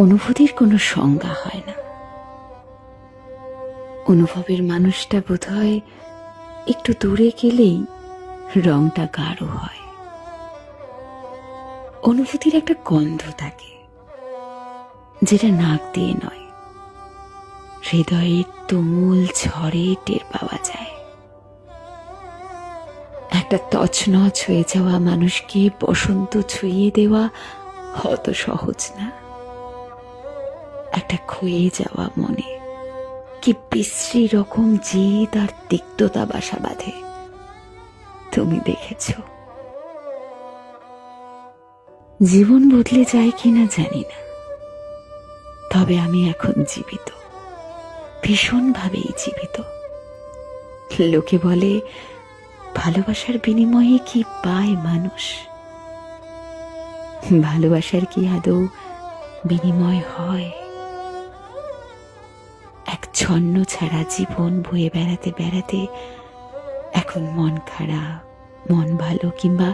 অনুভূতির কোনো সংজ্ঞা হয় না। অনুভবের মানুষটা বোধহয় একটু দূরে গেলেই রংটা গাঢ় হয়। অনুভূতির একটা গন্ধ থাকে, যেটা নাক দিয়ে নয়, হৃদয়ের তুমুল ঝড়ে টের পাওয়া যায়। একটা তছনছ হয়ে যাওয়া মানুষকে বসন্ত ছুঁয়ে দেওয়া অত সহজ না। একটা ক্ষয়ে যাওয়া মনে কি বিশ্রী রকম জেদ আর তিক্ততা বাসা বাঁধে, তুমি দেখেছ। জীবন বদলে যায় কিনা জানি না, তবে আমি এখন জীবিত, ভীষণভাবেই জীবিত। লোকে বলে ভালোবাসার বিনিময়ে কি পায় মানুষ? ভালোবাসার কি আদৌ বিনিময় হয়? এক ছন্ন ছাড়া জীবন বয়ে বেড়াতে বেড়াতে এখন মন খারাপ, মন ভালো কিংবা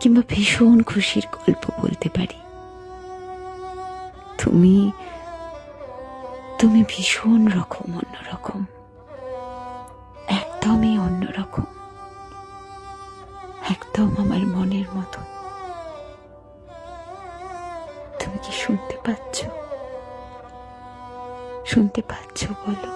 কিংবা ভীষণ খুশির গল্প বলতে পারি। তুমি তুমি ভীষণ রকম অন্যরকম, একদমই অন্যরকম, একদম আমার মনের মতো। তুমি কি শুনতে পাচ্ছ? শুনতে পাচ্ছ বলো?